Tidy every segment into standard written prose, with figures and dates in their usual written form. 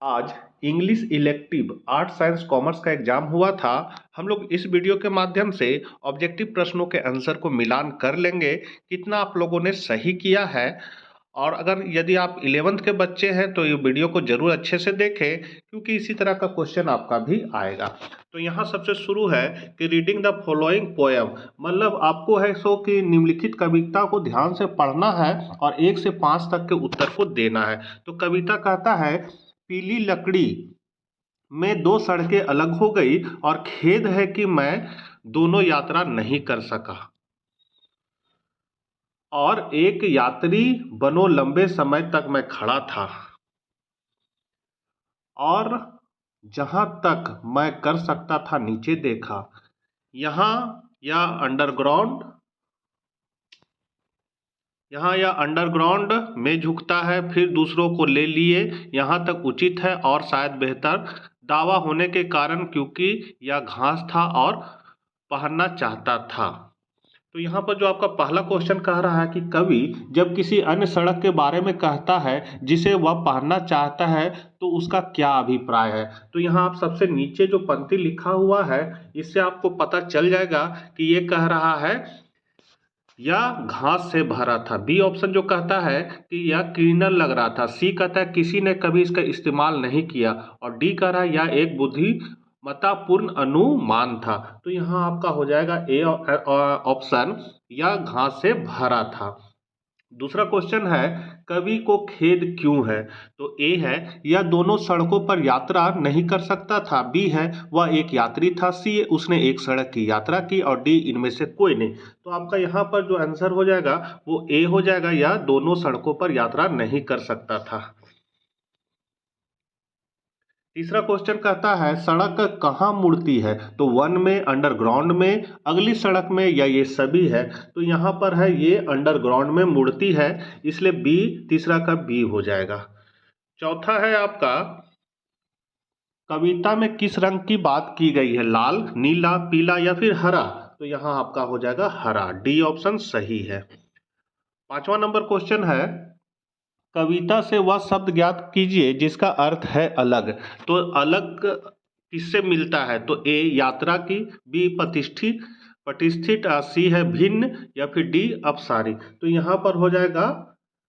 आज English elective art science commerce का exam हुआ था। हम लोग इस वीडियो के माध्यम से ऑब्जेक्टिव प्रश्नों के आंसर को मिलान कर लेंगे, कितना आप लोगों ने सही किया है। और अगर यदि आप 11th के बच्चे हैं तो ये वीडियो को जरूर अच्छे से देखें, क्योंकि इसी तरह का क्वेश्चन आपका भी आएगा। तो यहाँ सबसे शुरू है कि रीडिंग द फॉलोइंग पोएम, मतलब आपको है सो कि निम्नलिखित कविता को ध्यान से पढ़ना है और 1 से 5 तक के उत्तर को देना है। तो कविता कहता है, पीली लकड़ी में दो सड़कें अलग हो गई और खेद है कि मैं दोनों यात्रा नहीं कर सका। और एक यात्री बनो लंबे समय तक मैं खड़ा था, और जहां तक मैं कर सकता था नीचे देखा। यहाँ या अंडरग्राउंड यहाँ या अंडरग्राउंड में झुकता है, फिर दूसरों को ले लिए यहाँ तक उचित है और शायद बेहतर दावा होने के कारण, क्योंकि यह घास था और पहनना चाहता था। तो यहाँ पर जो आपका पहला क्वेश्चन कह रहा है कि कवि जब किसी अन्य सड़क के बारे में कहता है जिसे वह पहनना चाहता है तो उसका क्या अभिप्राय है। तो यहाँ आप सबसे नीचे जो पंक्ति लिखा हुआ है इससे आपको पता चल जाएगा कि ये कह रहा है यह घास से भरा था। बी ऑप्शन जो कहता है कि यह क्लीनर लग रहा था। सी कहता है किसी ने कभी इसका इस्तेमाल नहीं किया। और डी कह रहा है यह एक बुद्धिमत्तापूर्ण अनुमान था। तो यहाँ आपका हो जाएगा ए ऑप्शन, यह घास से भरा था। दूसरा क्वेश्चन है, कवि को खेद क्यों है। तो ए है यह दोनों सड़कों पर यात्रा नहीं कर सकता था। बी है वह एक यात्री था। सी उसने एक सड़क की यात्रा की। और डी इनमें से कोई नहीं। तो आपका यहाँ पर जो आंसर हो जाएगा वो ए हो जाएगा, यह दोनों सड़कों पर यात्रा नहीं कर सकता था। तीसरा क्वेश्चन कहता है सड़क कहाँ मुड़ती है। तो वन में, अंडरग्राउंड में, अगली सड़क में, या ये सभी है। तो यहाँ पर है ये अंडरग्राउंड में मुड़ती है, इसलिए बी तीसरा का बी हो जाएगा। चौथा है आपका, कविता में किस रंग की बात की गई है, लाल, नीला, पीला या फिर हरा। तो यहाँ आपका हो जाएगा हरा, डी ऑप्शन सही है। पांचवा नंबर क्वेश्चन है, कविता से वह शब्द ज्ञात कीजिए जिसका अर्थ है अलग। तो अलग किससे मिलता है। तो ए यात्रा की, बी प्रतिष्ठित प्रतिष्ठित, सी है भिन्न, या फिर डी अपसारी। तो यहाँ पर हो जाएगा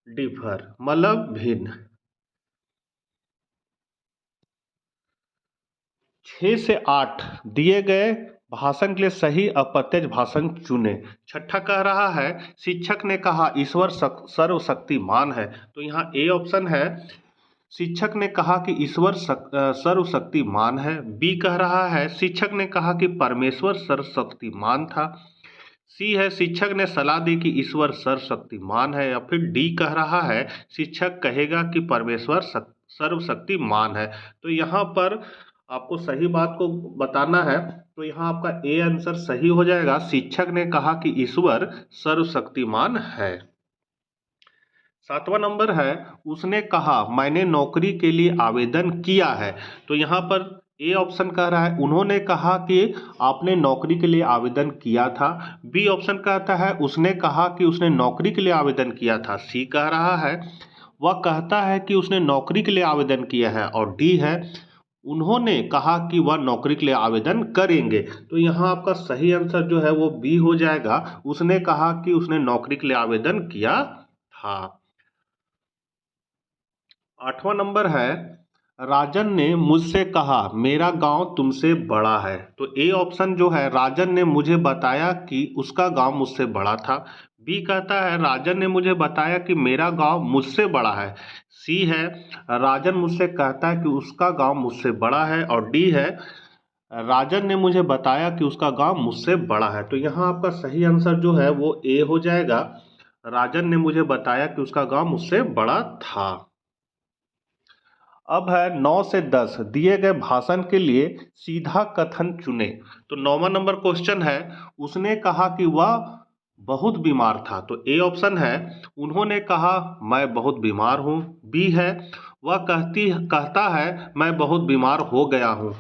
डिफर, मतलब भिन्न। 6 से 8 दिए गए भाषण के लिए सही अप्रत्यक्ष भाषण चुने। छठा कह रहा है शिक्षक ने कहा ईश्वर सर्वशक्तिमान है। तो यहाँ ए ऑप्शन है, शिक्षक ने कहा कि ईश्वर सर्वशक्तिमान है। बी कह रहा है शिक्षक ने कहा कि परमेश्वर सर्वशक्तिमान था। सी है शिक्षक ने सलाह दी कि ईश्वर सर्वशक्तिमान है। या फिर डी कह रहा है शिक्षक कहेगा कि परमेश्वर सर्वशक्तिमान है। तो यहाँ पर आपको सही बात को बताना है। तो यहाँ आपका ए आंसर सही हो जाएगा, शिक्षक ने कहा कि ईश्वर सर्वशक्तिमान है। सातवां नंबर है, उसने कहा मैंने नौकरी के लिए आवेदन किया है। तो यहाँ पर ए ऑप्शन कह रहा है उन्होंने कहा कि आपने नौकरी के लिए आवेदन किया था। बी ऑप्शन कहता है उसने कहा कि उसने नौकरी के लिए आवेदन किया था। सी कह रहा है वह कहता है कि उसने नौकरी के लिए आवेदन किया है। और डी है उन्होंने कहा कि वह नौकरी के लिए आवेदन करेंगे। तो यहाँ आपका सही आंसर जो है वो बी हो जाएगा, उसने कहा कि उसने नौकरी के लिए आवेदन किया था। आठवां नंबर है, राजन ने मुझसे कहा मेरा गांव तुमसे बड़ा है। तो ए ऑप्शन जो है, राजन ने मुझे बताया कि उसका गांव मुझसे बड़ा था। बी कहता है राजन ने मुझे बताया कि मेरा गांव मुझसे बड़ा है। सी है राजन मुझसे कहता है कि उसका गांव मुझसे बड़ा है। और डी है राजन ने मुझे बताया कि उसका गांव मुझसे बड़ा है। तो यहाँ आपका सही आंसर जो है वो ए हो जाएगा, राजन ने मुझे बताया कि उसका गांव मुझसे बड़ा था। अब है 9 से 10 दिए गए भाषण के लिए सीधा कथन चुने। तो 9वां नंबर क्वेश्चन है, उसने कहा कि वह बहुत बीमार था। तो ए ऑप्शन है उन्होंने कहा मैं बहुत बीमार हूँ। बी है वह कहता है मैं बहुत बीमार हो गया हूँ।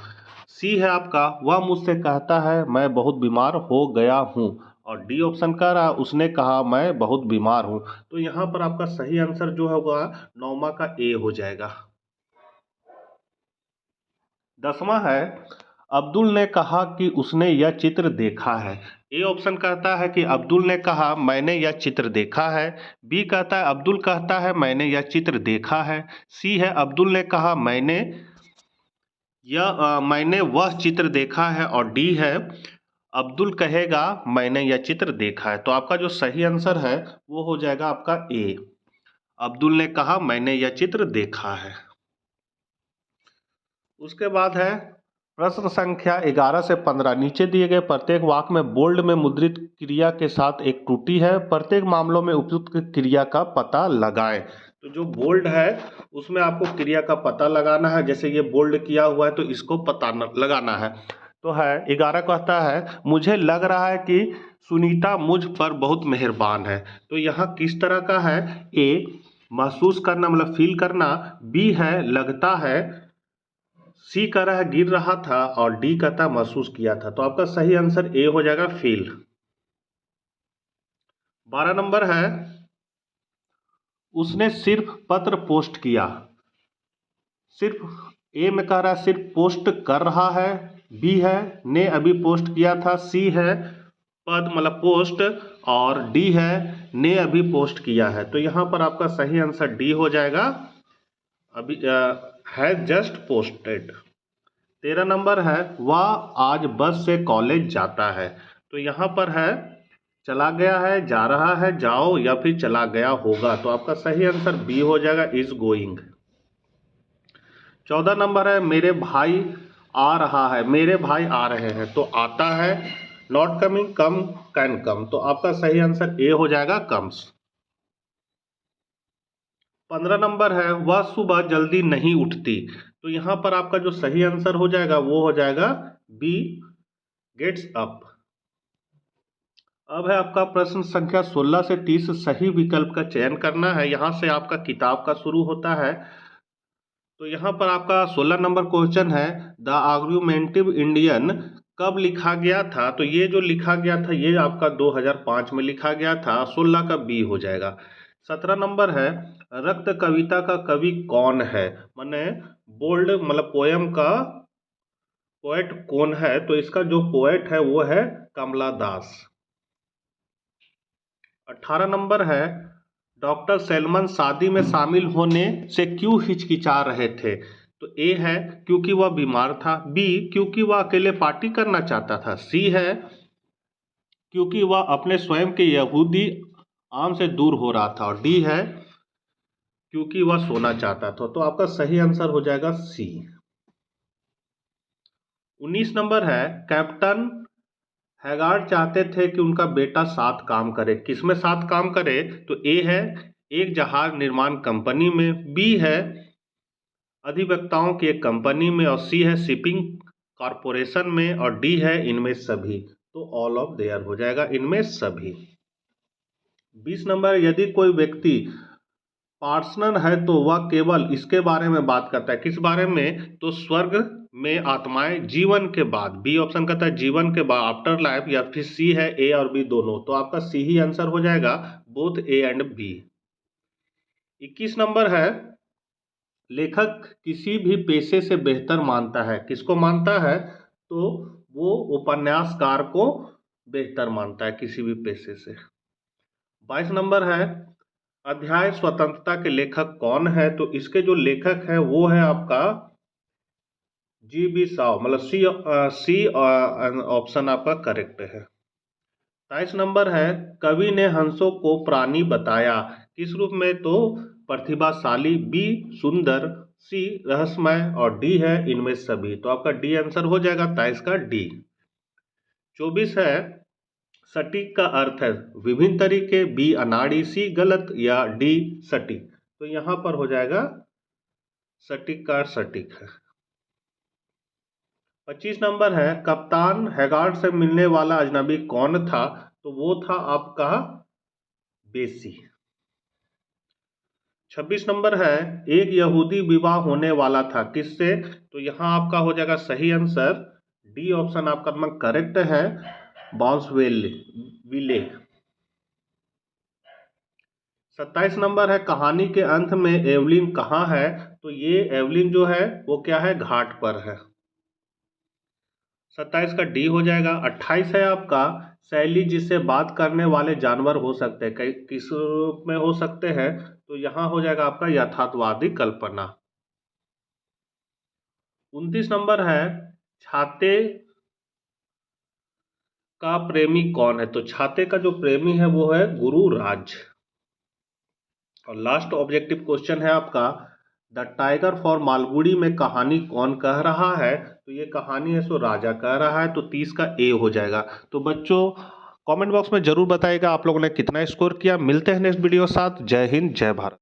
सी है आपका वह मुझसे कहता है मैं बहुत बीमार हो गया हूँ। और डी ऑप्शन कह रहा है उसने कहा मैं बहुत बीमार हूँ। तो यहाँ पर आपका सही आंसर जो होगा 9वां का ए हो जाएगा। 10वां है अब्दुल ने कहा कि उसने यह चित्र देखा है। ए ऑप्शन कहता है कि अब्दुल ने कहा मैंने यह चित्र देखा है। बी कहता है अब्दुल कहता है मैंने यह चित्र देखा है। सी है अब्दुल ने कहा मैंने वह चित्र देखा है। और डी है अब्दुल कहेगा मैंने यह चित्र देखा है। तो आपका जो सही आंसर है वो हो जाएगा आपका ए, अब्दुल ने कहा मैंने यह चित्र देखा है। उसके बाद है प्रश्न संख्या 11 से 15। नीचे दिए गए प्रत्येक वाक्य में बोल्ड में मुद्रित क्रिया के साथ एक त्रुटि है। प्रत्येक मामलों में उपयुक्त क्रिया का पता लगाएं। तो जो बोल्ड है उसमें आपको क्रिया का पता लगाना है। जैसे ये बोल्ड किया हुआ है तो इसको पता लगाना है। तो है 11 कहता है मुझे लग रहा है कि सुनीता मुझ पर बहुत मेहरबान है। तो यहाँ किस तरह का है? ए महसूस करना मतलब फील करना, बी है लगता है, सी कह रहा है गिर रहा था और डी कहता महसूस किया था। तो आपका सही आंसर ए हो जाएगा फील। 12 नंबर है उसने सिर्फ पत्र पोस्ट किया। सिर्फ ए में कह रहा है सिर्फ पोस्ट कर रहा है, बी है ने अभी पोस्ट किया था, सी है पद मतलब पोस्ट और डी है ने अभी पोस्ट किया है। तो यहाँ पर आपका सही आंसर डी हो जाएगा, अभी है जस्ट पोस्टेड। 13 नंबर है वह आज बस से कॉलेज जाता है। तो यहाँ पर है चला गया है, जा रहा है, जाओ या फिर चला गया होगा। तो आपका सही आंसर बी हो जाएगा इज गोइंग। 14 नंबर है मेरे भाई आ रहा है, मेरे भाई आ रहे हैं। तो आता है not coming, come can come. तो आपका सही आंसर ए हो जाएगा कम्स। 15 नंबर है वह सुबह जल्दी नहीं उठती। तो यहाँ पर आपका जो सही आंसर हो जाएगा वो हो जाएगा बी गेट्स अप। अब है आपका प्रश्न संख्या 16 से 30। सही विकल्प का चयन करना है। यहाँ से आपका किताब का शुरू होता है। तो यहाँ पर आपका 16 नंबर क्वेश्चन है द आर्ग्यूमेंटिव इंडियन कब लिखा गया था। तो ये जो लिखा गया था ये आपका 2005 में लिखा गया था। 16 का बी हो जाएगा। 17 नंबर है रक्त कविता का कवि कौन है, माने बोल्ड मतलब पोयम का पोएट कौन है। तो इसका जो पोएट है वो है कमला दास। 18 नंबर है डॉक्टर सैलमन शादी में शामिल होने से क्यों हिचकिचा रहे थे। तो ए है क्योंकि वह बीमार था, बी क्योंकि वह अकेले पार्टी करना चाहता था, सी है क्योंकि वह अपने स्वयं के यहूदी आम से दूर हो रहा था, और डी है क्योंकि वह सोना चाहता था। तो आपका सही आंसर हो जाएगा सी। 19 नंबर है कैप्टन हैगार्ड चाहते थे कि उनका बेटा साथ काम करे। किसमें साथ काम करे? तो ए है एक जहाज निर्माण कंपनी में, बी है अधिवक्ताओं की एक कंपनी में, और सी है शिपिंग कॉरपोरेशन में, और डी है इनमें सभी। तो ऑल ऑफ देयर हो जाएगा इनमें सभी। 20 नंबर यदि कोई व्यक्ति पार्सनर है तो वह केवल इसके बारे में बात करता है। किस बारे में? तो स्वर्ग में आत्माएं जीवन के बाद। बी ऑप्शन कहता है जीवन के बाद आफ्टर लाइफ, या फिर सी है ए और बी दोनों। तो आपका सी ही आंसर हो जाएगा both A and B. 21 number है लेखक किसी भी पेशे से बेहतर मानता है। किसको मानता है? तो वो उपन्यासकार को बेहतर मानता है किसी भी पेशे से। 22 नंबर है अध्याय स्वतंत्रता के लेखक कौन है। तो इसके जो लेखक है वो है आपका जी बी साव, मतलब सी ऑप्शन आपका करेक्ट है। 23 नंबर है कवि ने हंसों को प्राणी बताया। किस रूप में? तो प्रतिभाशाली, बी सुंदर, सी रहस्यमय, और डी है इनमें सभी। तो आपका डी आंसर हो जाएगा 23 का डी। 24 है सटीक का अर्थ है विभिन्न तरीके, बी अनाड़ी, सी गलत, या डी सटीक। तो यहाँ पर हो जाएगा सटीक का सटीक है। 25 नंबर है कप्तान हैगार्ड से मिलने वाला अजनबी कौन था। तो वो था आपका बेसी। 26 नंबर है एक यहूदी विवाह होने वाला था किससे। तो यहाँ आपका हो जाएगा सही आंसर डी ऑप्शन आपका करेक्ट है बॉन्सवेले। 27 नंबर है कहानी के अंत में एवलिन कहाँ है। तो ये एवलिन जो है वो क्या है? घाट पर है। 27 का डी हो जाएगा। 28 है आपका शैली जिससे बात करने वाले जानवर हो सकते हैं, कई किस रूप में हो सकते हैं, तो यहाँ हो जाएगा आपका यथार्थवादी कल्पना। 29 नंबर है छाते का प्रेमी कौन है, तो छाते का जो प्रेमी है वो है गुरु राज। और लास्ट ऑब्जेक्टिव क्वेश्चन है आपका द टाइगर फॉर मालगुडी में कहानी कौन कह रहा है, तो ये कहानी है सो राजा कह रहा है, तो 30 का ए हो जाएगा। तो बच्चों कमेंट बॉक्स में जरूर बताइएगा आप लोगों ने कितना स्कोर किया। मिलते हैं नेक्स्ट वीडियो के साथ। जय हिंद जय भारत।